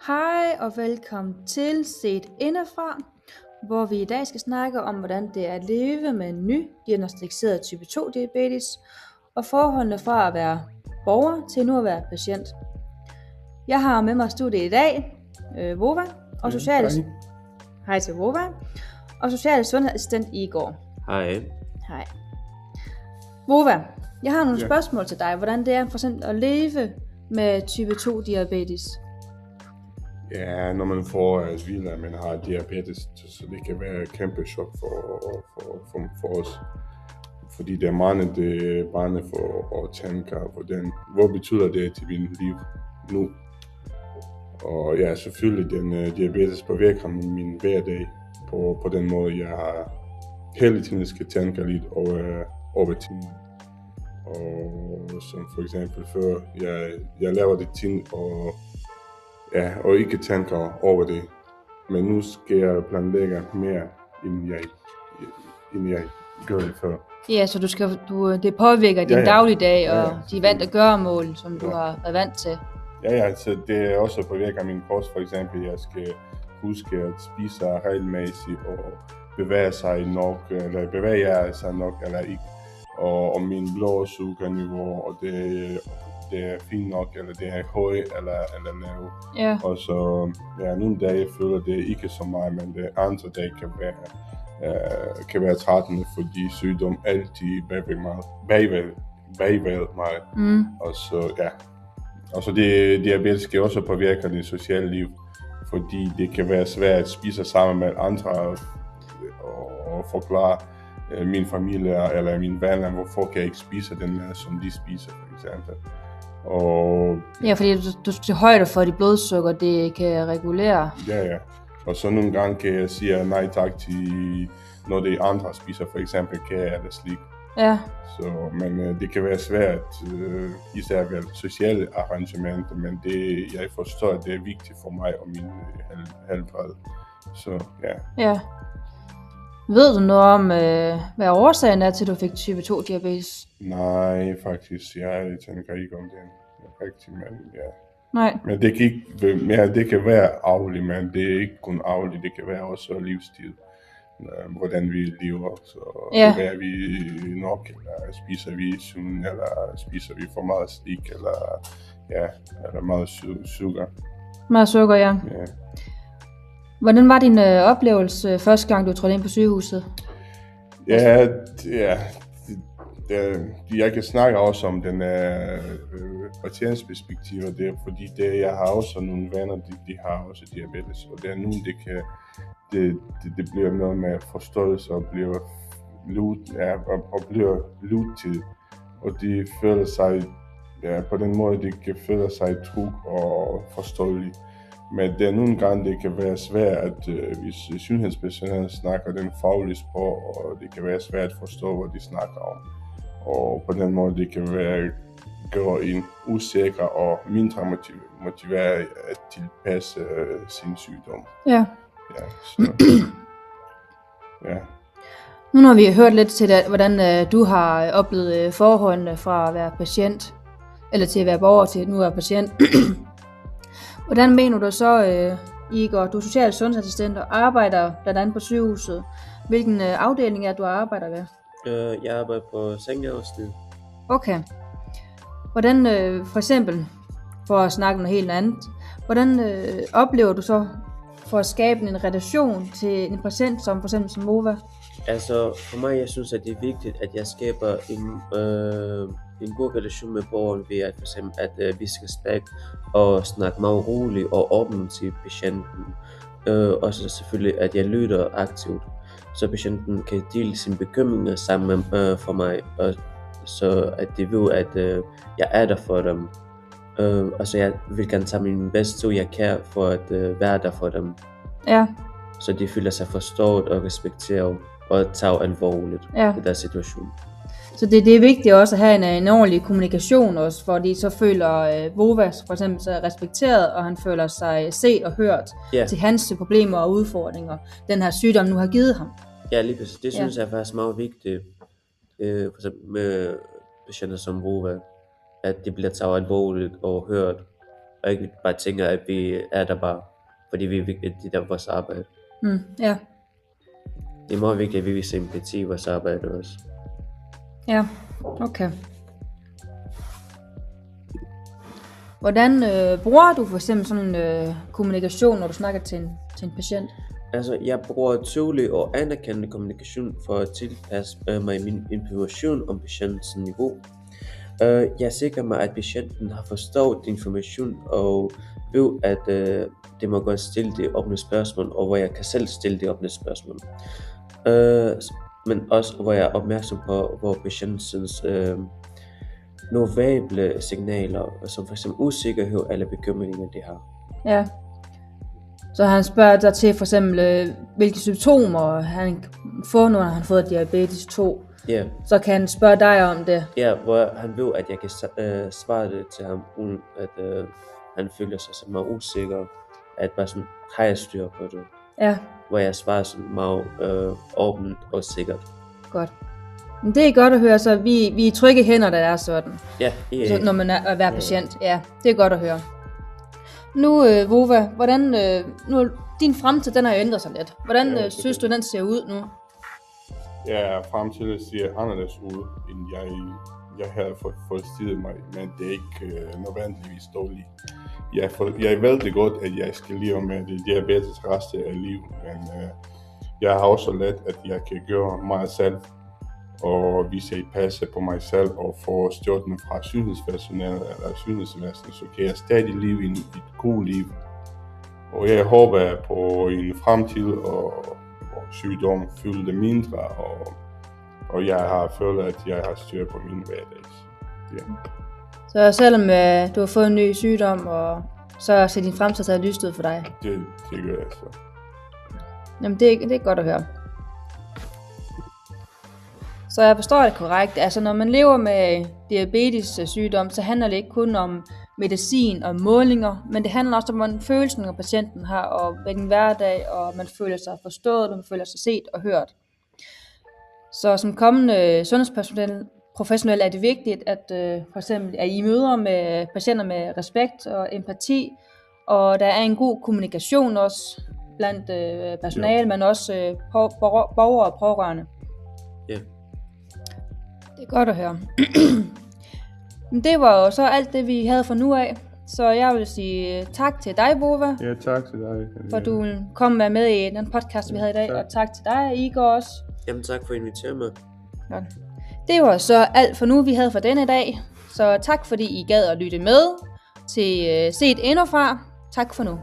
Hej og velkommen til Set Indefra, hvor vi i dag skal snakke om, hvordan det er at leve med nydiagnosticeret type 2 diabetes og forholdene fra at være borger til nu at være patient. Jeg har med mig i studiet i dag Vova og Hej til Vova og social sundhedsassistent Igor. Hej. Hej. Vova, jeg har nogle spørgsmål til dig. Hvordan det er for eksempel at leve med type 2 diabetes? Ja, når man får at vide, at man har diabetes, så det kan være et kæmpe chok for os. Fordi det er mange, det er bange for at tænke, hvor betyder det til min liv nu? Og ja, selvfølgelig, den diabetes påvirker min hverdag på den måde, jeg har hele tiden skal tænke lidt over ting. Og som for eksempel før, jeg laver det ting, og ikke tænker over det. Men nu skal jeg planlægge mere, end jeg gør det før. Ja, så det påvirker din dagligdag og de vante gøremål, som du har været vant til. Ja, så det også påvirker min kost. For eksempel, jeg skal huske at spise regelmæssigt og bevæge sig nok, eller bevæge sig nok, eller ikke. Og min blodsukkerniveau, og det er fint nok, eller det er høj, eller lav. Ja. Og så, nogle dage føler det ikke så meget, men det andre dage kan være trættende, fordi sygdom altid bagved mig. Og så, diabetes kan også påvirke det sociale liv, fordi det kan være svært at spise sammen med andre og forklare min familie eller mine venner, hvorfor kan jeg ikke spise den mad, som de spiser, for eksempel. Ja, fordi du skal til højde for dit blodsukker, det kan regulere. Ja. Og så nogle gange kan jeg sige nej tak til, når de andre spiser, for eksempel kage eller slik. Ja. Men det kan være svært, især ved sociale arrangementer, men jeg forstår, at det er vigtigt for mig og min helbred. Så ja. Ja. Ved du noget om, hvad årsagen er til, at du fik type 2 diabetes? Nej, faktisk. Jeg tænker ikke om det rigtigt, men ja. Nej. Men det kan være arveligt, men det er ikke kun arveligt, det kan være også livsstil. Hvordan vi lever, så bevæger vi nok, eller spiser vi sundt, eller spiser vi for meget slik, eller meget sukker. Meget sukker, ja. Hvordan var din oplevelse første gang, du trådte ind på sygehuset? Jeg kan snakke også om den patientsperspektiv, det er fordi jeg har også nogle venner, de har også diabetes, og det er nogen, det bliver noget med forståelse og bliver lyttet, og de føler sig på den måde, de kan føle sig tryg og forståelige. Men det er nogle gange, det kan være svært, at hvis sundhedspersonale snakker den faglige sprog, og det kan være svært at forstå, hvad de snakker om. Og på den måde, det kan gøre en usikker og mindre motiveret at tilpasse sin sygdom. Ja. Ja. Nu har vi hørt lidt til, hvordan du har oplevet forholdene fra at være patient, eller til at være borger til at nu er patient. Hvordan mener du så, Igor, du er social sundhedsassistent og arbejder blandt andet på sygehuset. Hvilken afdeling er du arbejder ved? Jeg arbejder på sengeafsnit. Okay. Hvordan, for eksempel, for at snakke om noget helt andet, hvordan oplever du så for at skabe en relation til en patient, som for eksempel som Vova? Altså, for mig, jeg synes, at det er vigtigt, at jeg skaber en god relation med borgeren ved at, for eksempel, at vi skal snakke meget roligt og åbent til patienten. Og så selvfølgelig, at jeg lytter aktivt, så patienten kan dele sine bekymringer sammen for mig, og så at de ved, at jeg er der for dem. Og så jeg vil gerne tage min bedste tid, jeg kan, for at være der for dem. Ja. Så de føler sig forstået og respekteret og tager alvorligt i deres situation. Så det er vigtigt også at have en ordentlig kommunikation også, fordi så føler Vova for eksempel sig respekteret, og han føler sig set og hørt til hans problemer og udfordringer, den her sygdom nu har givet ham. Ja, lige præcis. Det synes jeg faktisk er meget vigtigt, for eksempel med patienter som Vova, at de bliver taget alvorligt og hørt, og ikke bare tænker, at vi er der bare, fordi vi er vigtigt, det er vores arbejde. Ja. Det er meget vigtigt, at vi viser empati i vores arbejde også. Ja, okay. Hvordan bruger du for eksempel sådan en kommunikation, når du snakker til en patient? Altså, jeg bruger tydelig og anerkendende kommunikation for at tilpasse mig min information om patientens niveau. Jeg sikrer mig, at patienten har forstået information og ved, at det må godt stille de åbne spørgsmål, og hvor jeg kan selv stille de åbne spørgsmål. Men også, hvor jeg er opmærksom på, hvor patientens novable signaler, som f.eks. usikkerhed eller bekymringer, de har. Ja. Så han spørger dig til for eksempel, hvilke symptomer han får, når han har fået diabetes 2. Ja. Så kan han spørge dig om det. Ja, hvor han ved, at jeg kan svare det til ham, uden at han føler sig så meget usikker. At bare sådan, har jeg styr på det? Ja. Hvor jeg svarer sådan meget åbent og sikkert. Godt. Men det er godt at høre, så vi er trygge hænder, der er sådan. Ja, Så, når man er at være patient. Ja, det er godt at høre. Nu, Vova, hvordan, nu, din fremtid, den har jo ændret sig lidt. Hvordan synes du, den ser ud nu? Ja, fremtiden ser anderledes ud, end jeg havde forestillet mig, men det er ikke nødvendigvis dårligt. Jeg ved det godt, at jeg skal leve med det diabetes resten af livet, men jeg har også lært, at jeg kan gøre mig selv, og hvis jeg passer på mig selv og får støtten fra sundhedspersonale eller sundhedsvæsenet, så kan jeg stadig leve et godt liv. Og jeg håber på en fremtid, og sygdom fylder det mindre, og jeg har følt, at jeg har styr på min hverdag. Ja. Så selvom du har fået en ny sygdom, og så ser din fremtid så lyst ud for dig? Det gør jeg så. Jamen det er godt at høre. Så jeg forstår det korrekt. Altså når man lever med diabetes sygdom, så handler det ikke kun om medicin og målinger, men det handler også om, hvordan følelsen af patienten har, og hvilken hverdag, og man føler sig forstået, og man føler sig set og hørt. Så som kommende sundhedsprofessionel er det vigtigt, at for eksempel at I møder med patienter med respekt og empati, og der er en god kommunikation også blandt personale, men også borgere og pårørende. Ja. Det er godt at høre. Men det var jo så alt det, vi havde for nu af. Så jeg vil sige tak til dig, Vova. Ja, tak til dig. For du kom med i den podcast, vi havde i dag. Og tak til dig, Igor også. Jamen tak for at invitere mig. Godt. Det var så alt for nu, vi havde for denne dag. Så tak fordi I gad at lytte med til Set Indefra. Tak for nu.